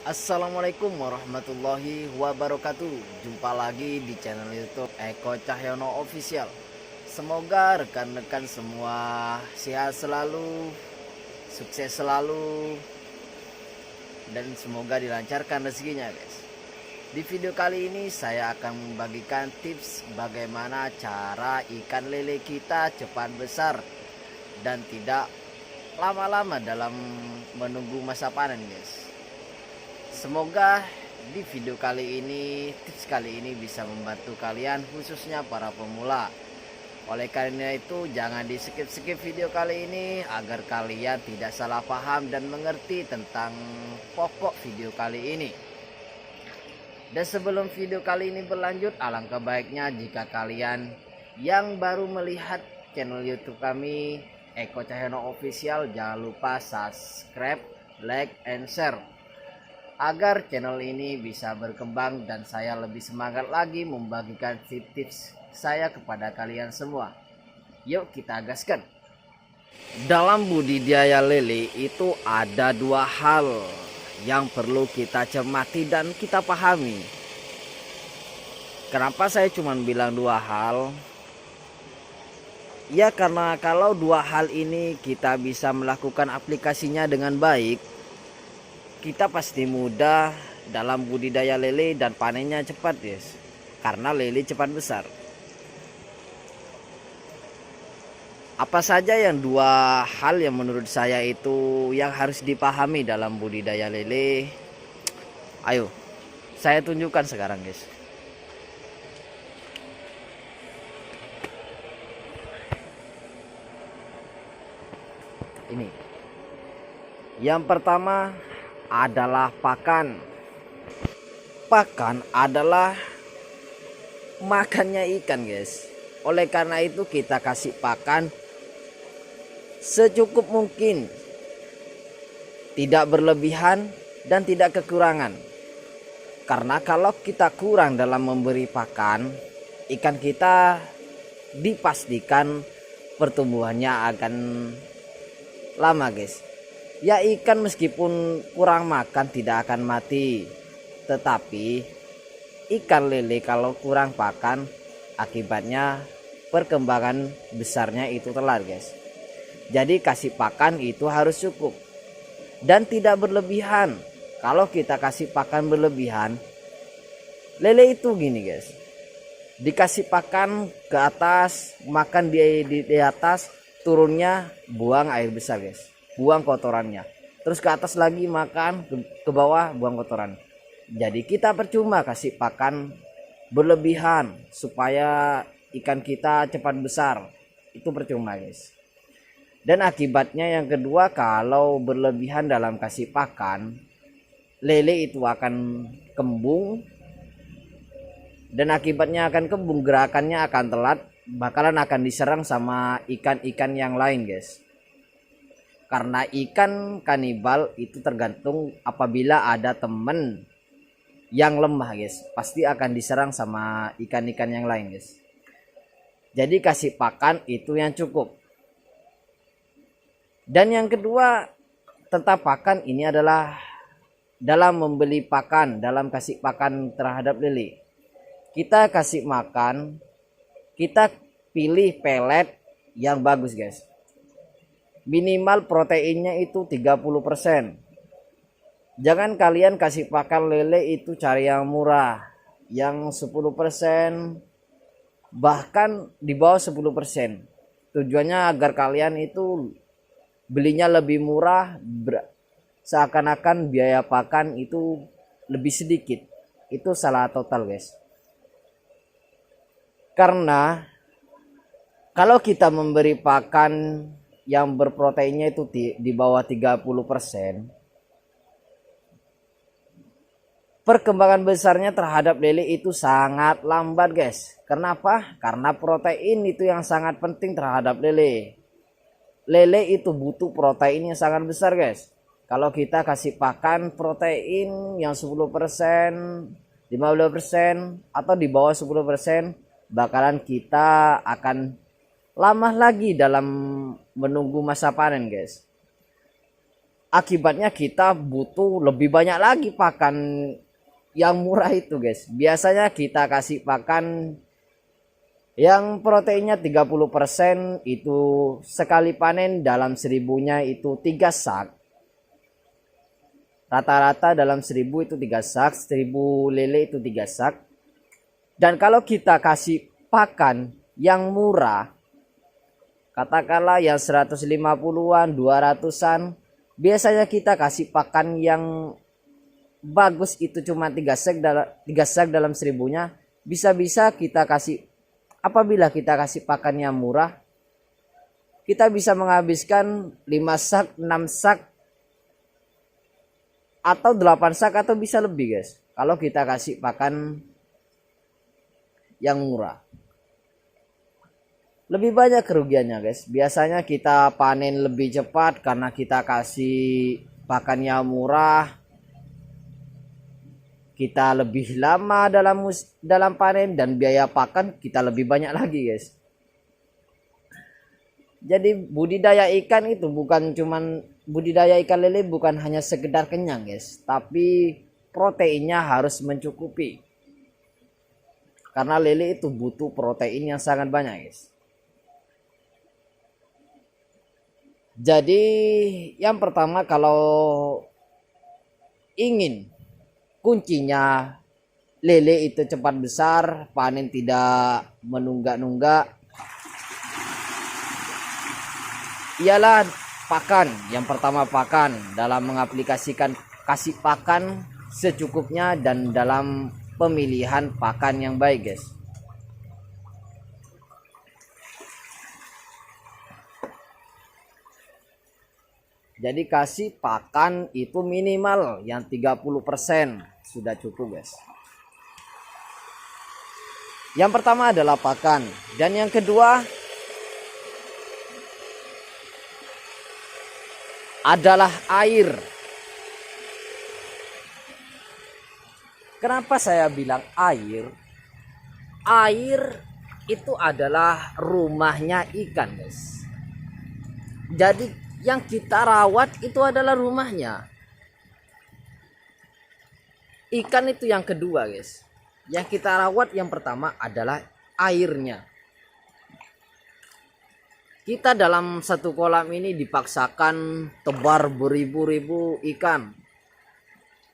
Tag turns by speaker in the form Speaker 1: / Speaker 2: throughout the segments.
Speaker 1: Assalamualaikum warahmatullahi wabarakatuh. Jumpa lagi di channel YouTube Eko Cahyono Official. Semoga rekan-rekan semua sehat selalu, sukses selalu, dan semoga dilancarkan rezekinya, guys. Di video kali ini saya akan membagikan tips bagaimana cara ikan lele kita cepat besar dan tidak lama-lama dalam menunggu masa panen, guys. Semoga di video kali ini, tips kali ini bisa membantu kalian, khususnya para pemula. Oleh karena itu jangan di skip video kali ini agar kalian tidak salah paham dan mengerti tentang pokok video kali ini. Dan sebelum video kali ini berlanjut, alangkah baiknya jika kalian yang baru melihat channel YouTube kami Eko Cahyono Official, jangan lupa subscribe, like, and share agar channel ini bisa berkembang dan saya lebih semangat lagi membagikan tips saya kepada kalian semua. Yuk kita gaskan. Dalam budidaya lele itu ada dua hal yang perlu kita cermati dan kita pahami. Kenapa saya cuma bilang dua hal? Ya karena kalau dua hal ini kita bisa melakukan aplikasinya dengan baik, kita pasti mudah dalam budidaya lele dan panennya cepat, guys. Karena lele cepat besar. Apa saja yang dua hal yang menurut saya itu yang harus dipahami dalam budidaya lele? Ayo, saya tunjukkan sekarang, guys. Ini. Yang pertama adalah pakan. Pakan adalah makannya ikan, guys. Oleh karena itu kita kasih pakan secukup mungkin, tidak berlebihan dan tidak kekurangan. Karena kalau kita kurang dalam memberi pakan, ikan kita dipastikan pertumbuhannya akan lama, guys. Ya ikan meskipun kurang makan tidak akan mati, tetapi ikan lele kalau kurang pakan akibatnya perkembangan besarnya itu telat, guys. Jadi kasih pakan itu harus cukup dan tidak berlebihan. Kalau kita kasih pakan berlebihan, lele itu gini, guys, dikasih pakan ke atas, makan di atas, turunnya buang air besar, guys, buang kotorannya, terus ke atas lagi makan, ke bawah buang kotoran. Jadi kita percuma kasih pakan berlebihan supaya ikan kita cepat besar, itu percuma, guys. Dan akibatnya yang kedua, kalau berlebihan dalam kasih pakan, lele itu akan kembung, dan akibatnya akan kembung, gerakannya akan telat, bakalan akan diserang sama ikan-ikan yang lain, guys. Karena ikan kanibal itu tergantung apabila ada temen yang lemah, guys, pasti akan diserang sama ikan-ikan yang lain, guys. Jadi kasih pakan itu yang cukup. Dan yang kedua tentang pakan ini adalah dalam membeli pakan, dalam kasih pakan terhadap lele. Kita kasih makan, kita pilih pelet yang bagus, guys. Minimal proteinnya itu 30%. Jangan kalian kasih pakan lele itu cari yang murah, yang 10%, bahkan di bawah 10%. Tujuannya agar kalian itu belinya lebih murah, seakan-akan biaya pakan itu lebih sedikit. Itu salah total, guys. Karena kalau kita memberi pakan yang berproteinnya itu di bawah 30%, perkembangan besarnya terhadap lele itu sangat lambat, guys. Kenapa? Karena protein itu yang sangat penting terhadap lele. Lele itu butuh protein yang sangat besar, guys. Kalau kita kasih pakan protein yang 10%, 15% atau di bawah 10%, bakalan kita akan lama lagi dalam menunggu masa panen, guys. Akibatnya kita butuh lebih banyak lagi pakan yang murah itu guys. Biasanya kita kasih pakan yang proteinnya 30%, itu sekali panen dalam 1000-nya itu 3 sak. Rata-rata dalam 1000 itu 3 sak, 1000 lele itu 3 sak. Dan kalau kita kasih pakan yang murah, katakanlah yang 150-an, 200-an, biasanya kita kasih pakan yang bagus itu cuma 3 sak dalam 1000-nya. Bisa-bisa kita kasih, apabila kita kasih pakan yang murah, kita bisa menghabiskan 5 sak, 6 sak, atau 8 sak, atau bisa lebih guys, kalau kita kasih pakan yang murah. Lebih banyak kerugiannya guys. Biasanya kita panen lebih cepat karena kita kasih pakannya murah. Kita lebih lama dalam panen, dan biaya pakan kita lebih banyak lagi guys. Jadi budidaya ikan itu bukan cuman budidaya ikan lele, bukan hanya sekedar kenyang guys, tapi proteinnya harus mencukupi. Karena lele itu butuh protein yang sangat banyak guys. Jadi yang pertama, kalau ingin kuncinya lele itu cepat besar, panen tidak menunggak-nunggak, ialah pakan. Yang pertama pakan, dalam mengaplikasikan kasih pakan secukupnya dan dalam pemilihan pakan yang baik guys. Jadi kasih pakan itu minimal yang 30% sudah cukup guys. Yang pertama adalah pakan, dan yang kedua adalah air. Kenapa saya bilang air? Air itu adalah rumahnya ikan guys. Jadi yang kita rawat itu adalah rumahnya ikan. Itu yang kedua guys. Yang kita rawat yang pertama adalah airnya. Kita dalam satu kolam ini dipaksakan tebar beribu-ribu ikan.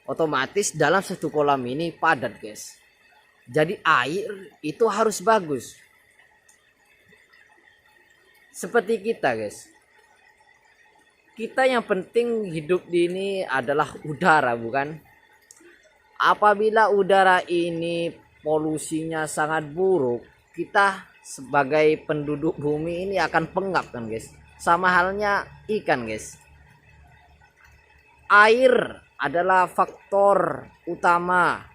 Speaker 1: Otomatis dalam satu kolam ini padat guys. Jadi air itu harus bagus. Seperti kita guys. Kita yang penting hidup di ini adalah udara, bukan? Apabila udara ini polusinya sangat buruk, kita sebagai penduduk bumi ini akan pengap kan guys. Sama halnya ikan guys. Air adalah faktor utama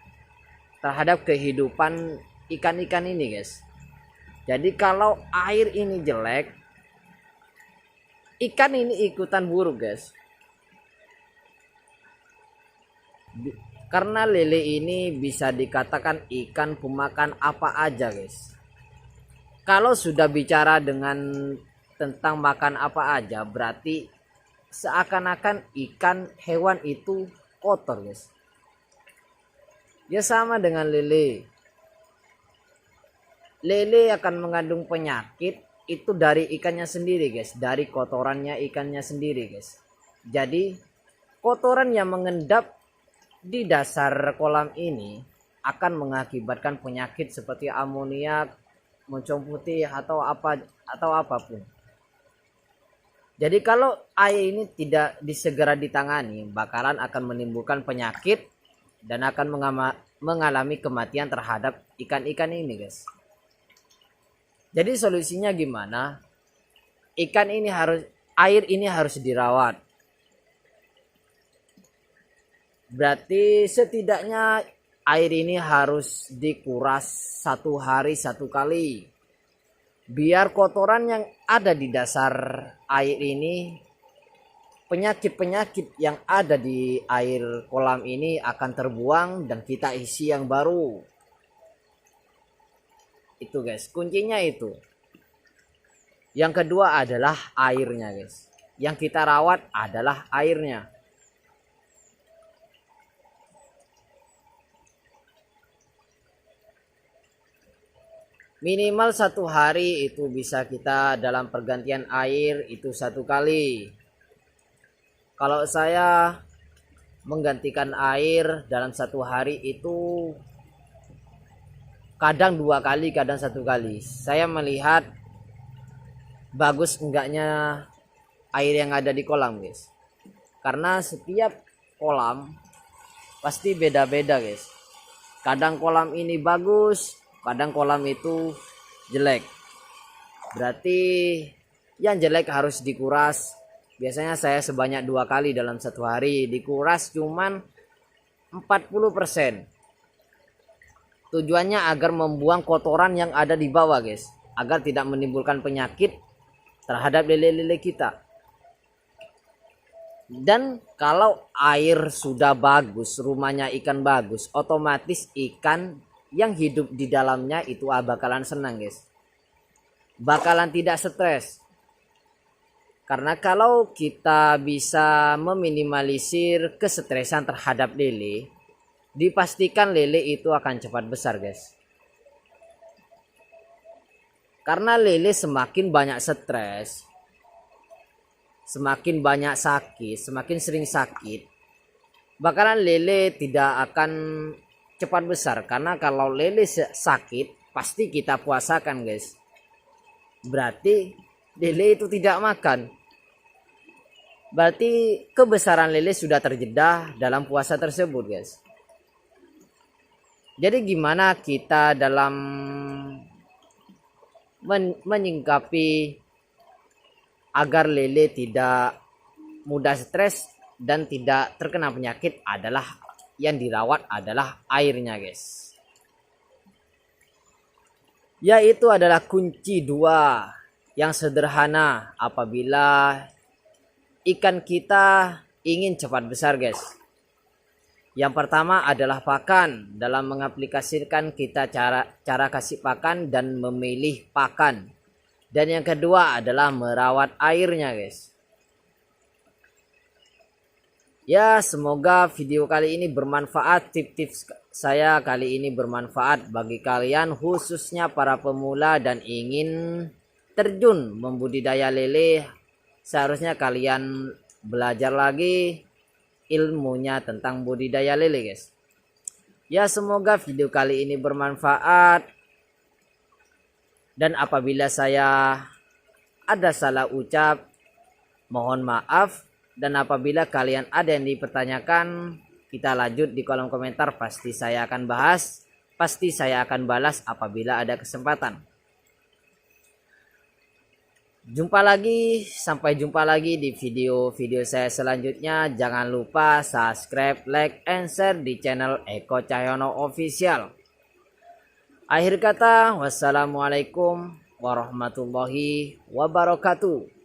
Speaker 1: terhadap kehidupan ikan-ikan ini guys. Jadi kalau air ini jelek, ikan ini ikutan buruk guys. Karena lele ini bisa dikatakan ikan pemakan apa aja guys. Kalau sudah bicara dengan tentang makan apa aja, berarti seakan-akan ikan hewan itu kotor guys. Ya sama dengan lele. Lele akan mengandung penyakit itu dari ikannya sendiri guys, dari kotorannya ikannya sendiri guys. Jadi kotoran yang mengendap di dasar kolam ini akan mengakibatkan penyakit seperti amoniak, moncong putih, atau apapun. Jadi kalau air ini tidak disegera ditangani, bakalan akan menimbulkan penyakit dan akan mengalami kematian terhadap ikan-ikan ini guys. Jadi solusinya gimana? Air ini harus dirawat. Berarti setidaknya air ini harus dikuras 1 hari 1 kali. Biar kotoran yang ada di dasar air ini, penyakit-penyakit yang ada di air kolam ini akan terbuang dan kita isi yang baru. Itu guys, kuncinya itu. Yang kedua adalah airnya guys. yang kita rawat adalah airnya. Minimal 1 hari itu bisa kita dalam pergantian air itu 1 kali. Kalau saya menggantikan air dalam 1 hari itu kadang 2 kali, kadang 1 kali. Saya melihat bagus enggaknya air yang ada di kolam, guys. Karena setiap kolam pasti beda-beda, guys. Kadang kolam ini bagus, kadang kolam itu jelek. Berarti yang jelek harus dikuras. Biasanya saya sebanyak 2 kali dalam 1 hari. Dikuras cuman 40%. Tujuannya agar membuang kotoran yang ada di bawah, guys, agar tidak menimbulkan penyakit terhadap lele-lele kita. Dan kalau air sudah bagus, rumahnya ikan bagus, otomatis ikan yang hidup di dalamnya itu bakalan senang, guys. Bakalan tidak stres. Karena kalau kita bisa meminimalisir kesetresan terhadap lele, dipastikan lele itu akan cepat besar, guys. Karena lele semakin banyak stres, semakin banyak sakit, semakin sering sakit, bakalan lele tidak akan cepat besar. Karena kalau lele sakit pasti kita puasakan, guys. Berarti lele itu tidak makan. Berarti kebesaran lele sudah terjeda dalam puasa tersebut, guys. Jadi gimana kita dalam menyingkapi agar lele tidak mudah stres dan tidak terkena penyakit adalah yang dirawat adalah airnya, guys. Yaitu adalah kunci 2 yang sederhana apabila ikan kita ingin cepat besar, guys. Yang pertama adalah pakan. Dalam mengaplikasikan kita cara kasih pakan dan memilih pakan. Dan yang kedua adalah merawat airnya, guys. Ya, semoga video kali ini bermanfaat. Tips-tips saya kali ini bermanfaat bagi kalian, khususnya para pemula dan ingin terjun membudidaya lele. Seharusnya kalian belajar lagi ilmunya tentang budidaya lele, guys. Ya, semoga video kali ini bermanfaat. Dan apabila saya ada salah ucap, mohon maaf. Dan apabila kalian ada yang dipertanyakan, kita lanjut di kolom komentar. Pasti saya akan bahas, pasti saya akan balas apabila ada kesempatan. Sampai jumpa lagi di video-video saya selanjutnya. Jangan lupa subscribe, like, and share di channel Eko Cahyono Official. Akhir kata, wassalamualaikum warahmatullahi wabarakatuh.